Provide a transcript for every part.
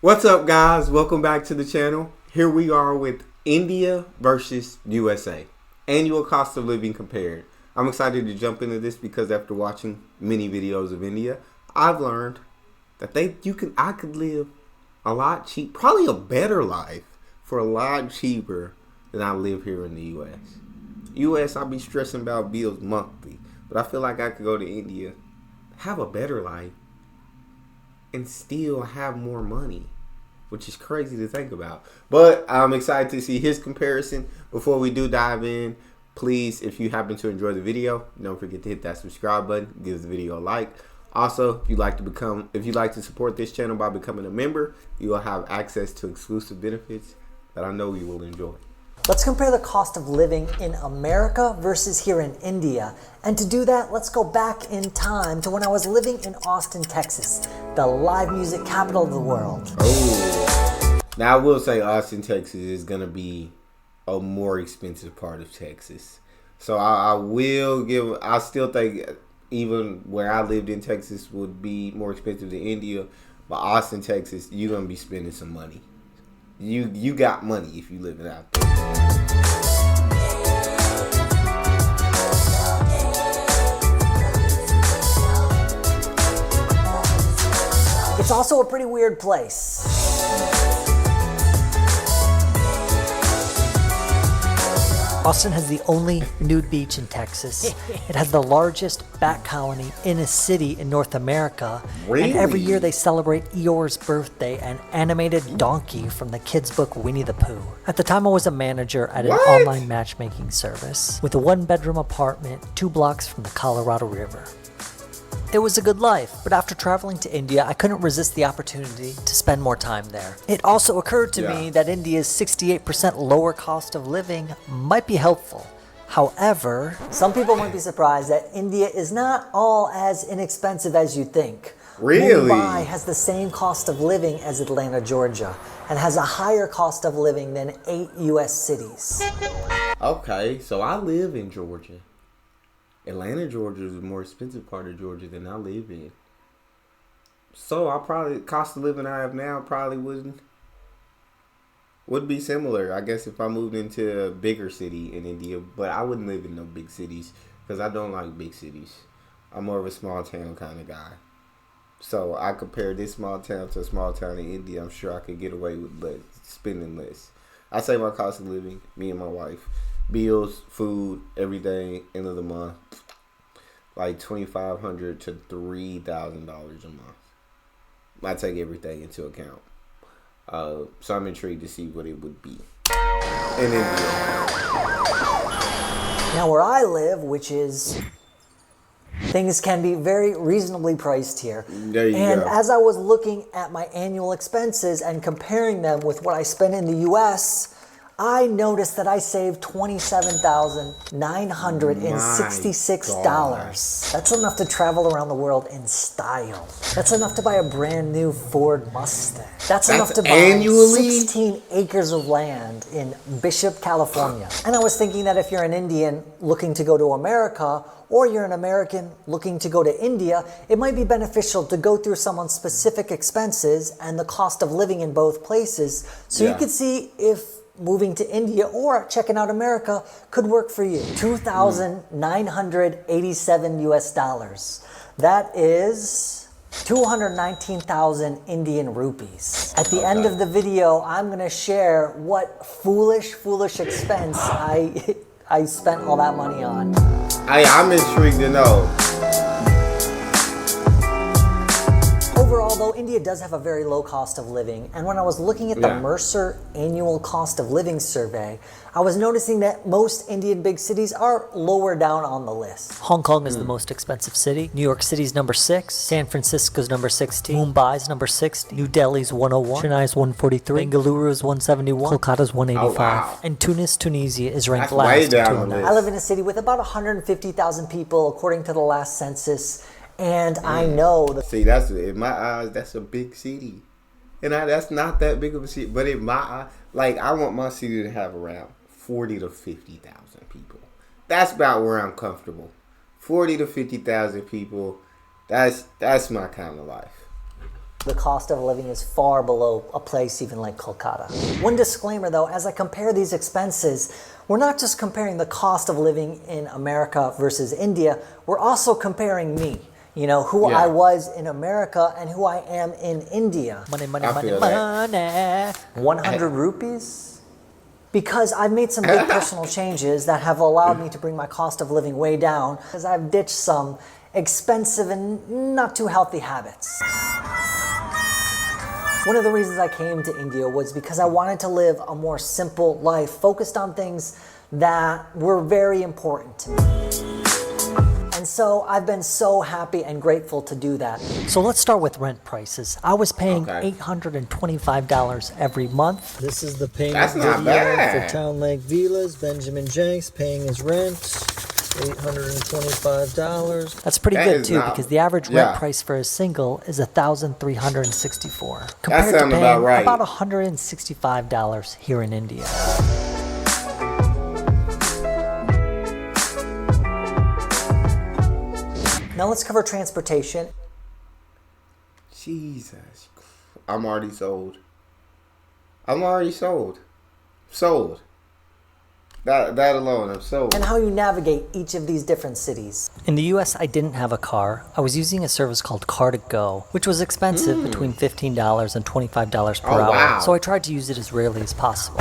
What's up, guys? Welcome back to the channel. Here we are with India versus USA. Annual cost of living compared. I'm excited to jump into this because after watching many videos of India, I've learned that I could live a lot cheap, probably a better life for a lot cheaper than I live here in the US. I'll be stressing about bills monthly, but I feel like I could go to India, have a better life, and still have more money, which is crazy to think about. But I'm excited to see his comparison. Before we do dive in, please, if you happen to enjoy the video, don't forget to hit that subscribe button, give the video a like. Also, if you'd like to support this channel by becoming a member, you will have access to exclusive benefits that I know you will enjoy. Let's compare the cost of living in America versus here in India. And to do that, let's go back in time to when I was living in Austin, Texas, the live music capital of the world. Oh, now I will say Austin, Texas is going to be a more expensive part of Texas. So I still think even where I lived in Texas would be more expensive than India. But Austin, Texas, you're going to be spending some money. You got money if you live it out there. It's also a pretty weird place. Austin has the only nude beach in Texas. It has the largest bat colony in a city in North America. Really? And every year they celebrate Eeyore's birthday, an animated donkey from the kids' book Winnie the Pooh. At the time I was a manager at an online matchmaking service with a one-bedroom apartment 2 blocks from the Colorado River. It was a good life, but after traveling to India, I couldn't resist the opportunity to spend more time there. It also occurred to me that India's 68% lower cost of living might be helpful. However, some people might be surprised that India is not all as inexpensive as you think. Really? Mumbai has the same cost of living as Atlanta, Georgia, and has a higher cost of living than 8 US cities. Okay, so I live in Georgia. Atlanta, Georgia is the more expensive part of Georgia than I live in. So cost of living I have now probably would be similar. I guess if I moved into a bigger city in India, but I wouldn't live in no big cities because I don't like big cities. I'm more of a small town kind of guy. So I compare this small town to a small town in India. I'm sure I could get away with spending less. I say my cost of living, me and my wife, bills, food, everything, end of the month, like $2,500 to $3,000 a month. I take everything into account. So I'm intrigued to see what it would be in India. Now where I live, which is, things can be very reasonably priced here. There you and go. As I was looking at my annual expenses and comparing them with what I spend in the US, I noticed that I saved $27,966. That's enough to travel around the world in style. That's enough to buy a brand new Ford Mustang. That's enough to buy annually? 16 acres of land in Bishop, California. And I was thinking that if you're an Indian looking to go to America, or you're an American looking to go to India, it might be beneficial to go through someone's specific expenses and the cost of living in both places so you could see if moving to India or checking out America could work for you. $2,987 US dollars. That is 219,000 Indian rupees. At the end of the video, I'm gonna share what foolish expense I spent all that money on. I'm intrigued to know. Overall, though, India does have a very low cost of living, and when I was looking at the Mercer annual cost of living survey, I was noticing that most Indian big cities are lower down on the list. Hong Kong is the most expensive city. New York City's number 6. San Francisco's number 16. Mumbai's number 60. New Delhi's 101. Chennai's 143. Bengaluru's 171. Kolkata's 185. Oh, wow. And Tunis, Tunisia is ranked That's way last. down on the list. I live in a city with about 150,000 people, according to the last census. And I know that. See, that's in my eyes, that's a big city, and that's not that big of a city. But in my eye, like I want my city to have around 40 to 50,000 people. That's about where I'm comfortable. 40 to 50,000 people. That's my kind of life. the cost of living is far below a place even like Kolkata. One disclaimer though, as I compare these expenses, we're not just comparing the cost of living in America versus India, we're also comparing me. You know, who I was in America and who I am in India. Money, money, money, money. 100 rupees? Because I've made some big personal changes that have allowed me to bring my cost of living way down, because I've ditched some expensive and not too healthy habits. One of the reasons I came to India was because I wanted to live a more simple life, focused on things that were very important to me. And so I've been so happy and grateful to do that. So let's start with rent prices. I was paying $825 every month. This is the payment video for Town Lake Villas. Benjamin Jenks paying his rent. $825. That's pretty good too, because the average rent price for a single is $1,364, compared to paying about $165 here in India. Now let's cover transportation. Jesus, I'm already sold. I'm already sold. Sold. That alone, I'm sold. And how you navigate each of these different cities. In the US, I didn't have a car. I was using a service called Car2Go, which was expensive, between $15 and $25 per hour. Wow. So I tried to use it as rarely as possible.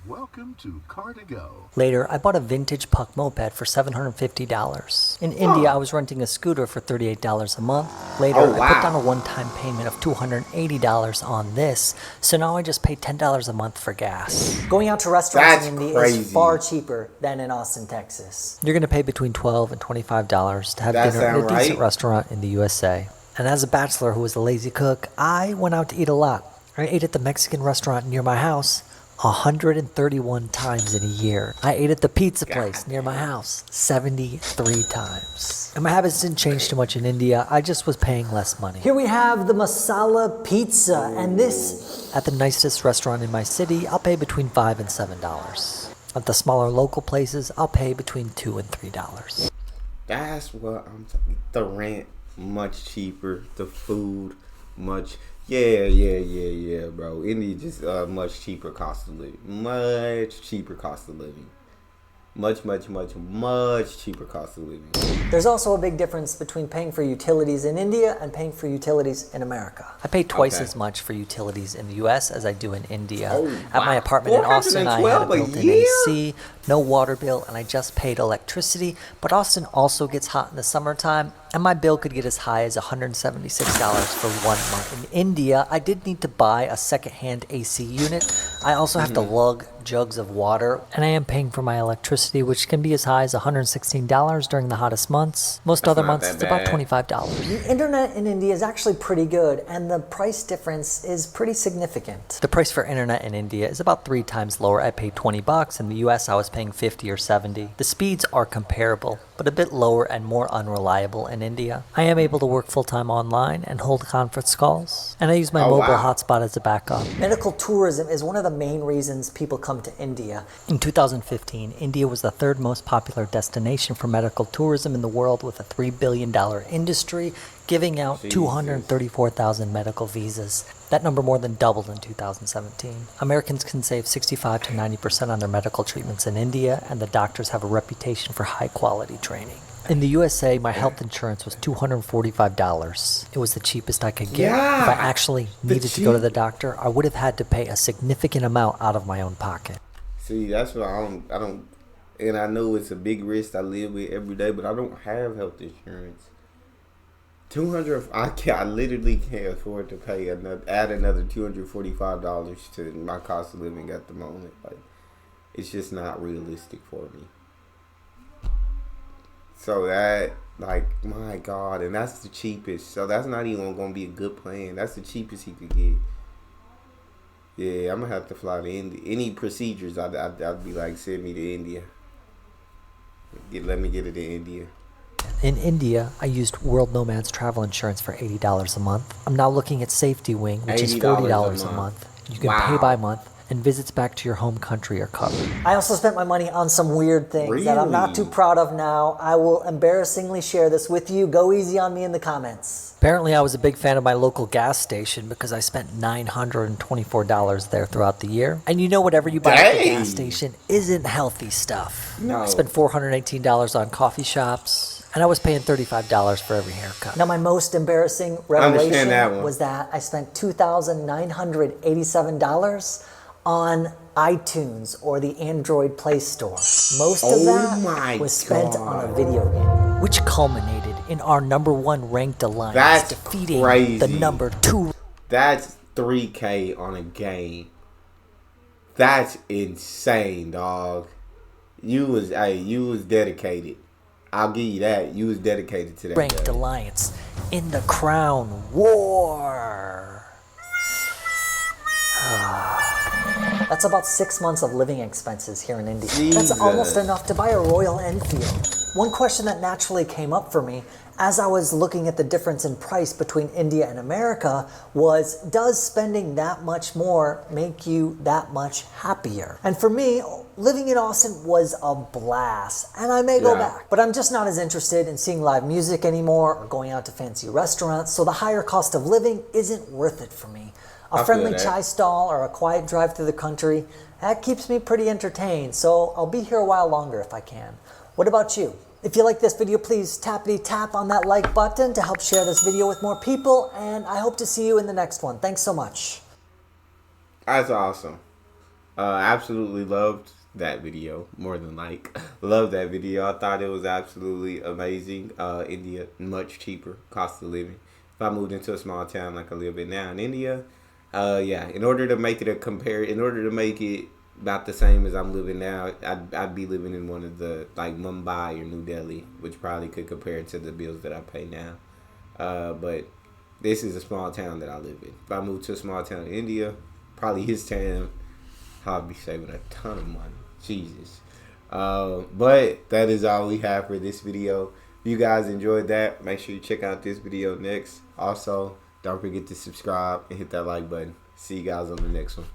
Welcome to Car2Go. Later, I bought a vintage Puck moped for $750. In India, I was renting a scooter for $38 a month. Later, I put down a one-time payment of $280 on this, so now I just pay $10 a month for gas. Going out to restaurants in India is far cheaper than in Austin, Texas. You're going to pay between $12 and $25 to have dinner at a decent restaurant in the USA. And as a bachelor who was a lazy cook, I went out to eat a lot. I ate at the Mexican restaurant near my house 131 times in a year. I ate at the pizza place near my house 73 times. And my habits didn't change too much in India. I just was paying less money. Here we have the masala pizza, and this, at the nicest restaurant in my city, I'll pay between $5 and $7. At the smaller local places, I'll pay between $2 and $3. That's what I'm talking. The rent much cheaper. The food much. Yeah, bro. India just much cheaper cost of living. Much cheaper cost of living. Much cheaper cost of living. There's also a big difference between paying for utilities in India and paying for utilities in America. I pay twice as much for utilities in the US as I do in India. At my apartment in Austin, I had a built-in AC, no water bill, and I just paid electricity. But Austin also gets hot in the summertime, and my bill could get as high as $176 for 1 month. In India, I did need to buy a second-hand AC unit. I also have to lug jugs of water, and I am paying for my electricity, which can be as high as $116 during the hottest months. Most other months, it's about $25. The internet in India is actually pretty good, and the price difference is pretty significant. The price for internet in India is about 3 times lower. I paid $20. In the US, I was paying $50 or $70. The speeds are comparable, but a bit lower and more unreliable in India. I am able to work full-time online and hold conference calls, and I use my mobile hotspot as a backup. Medical tourism is one of the main reasons people come to India. In 2015, India was the 3rd most popular destination for medical tourism in the world, with a $3 billion industry giving out 234,000 medical visas. That number more than doubled in 2017. Americans can save 65 to 90% on their medical treatments in India, and the doctors have a reputation for high-quality training. In the USA, my health insurance was $245. It was the cheapest I could get. If I actually needed to go to the doctor, I would have had to pay a significant amount out of my own pocket. See, that's what I don't, and I know it's a big risk I live with every day, but I don't have health insurance. I literally can't afford to pay add another $245 to my cost of living at the moment. Like, it's just not realistic for me. So that, like, my God, and that's the cheapest. So that's not even going to be a good plan. That's the cheapest he could get. Yeah, I'm going to have to fly to India. Any procedures, I'd be like, send me to India. Let me get it to India. In India, I used World Nomad's travel insurance for $80 a month. I'm now looking at Safety Wing, which is $40 a month. You can pay by month, and visits back to your home country are covered. I also spent my money on some weird things that I'm not too Really? proud of now. I will embarrassingly share this with you. Go easy on me in the comments. Apparently, I was a big fan of my local gas station because I spent $924 there throughout the year. And you know, whatever you buy at the Dang. gas station isn't healthy stuff. No. I spent $418 on coffee shops, and I was paying $35 for every haircut. Now, my most embarrassing revelation that one. was that I spent $2,987 on iTunes or the Android Play Store. Most of Oh my that was spent on a God. video game, which culminated in our #1 ranked alliance That's defeating crazy. the #2. That's 3K on a game. That's insane, dog. You was dedicated. I'll give you that. You was dedicated to that ranked game. alliance in the Crown War. That's about 6 months of living expenses here in India. Jesus. That's almost enough to buy a Royal Enfield. One question that naturally came up for me as I was looking at the difference in price between India and America was, does spending that much more make you that much happier? And for me, living in Austin was a blast, and I may go back. But I'm just not as interested in seeing live music anymore or going out to fancy restaurants, so the higher cost of living isn't worth it for me. A friendly chai stall or a quiet drive through the country, that keeps me pretty entertained, so I'll be here a while longer if I can. What about you? If you like this video, please tap on that like button to help share this video with more people, and I hope to see you in the next one. Thanks so much. That's awesome. Absolutely loved that video. More than like. Loved that video. I thought it was absolutely amazing. India, much cheaper cost of living. If I moved into a small town like I live in now in India, in order to make it about the same as I'm living now, I'd be living in one of the, like, Mumbai or New Delhi, which probably could compare to the bills that I pay now. But this is a small town that I live in. If I moved to a small town in India, probably his town, I'd be saving a ton of money. Jesus. But that is all we have for this video. If you guys enjoyed that, make sure you check out this video next. Also, don't forget to subscribe and hit that like button. See you guys on the next one.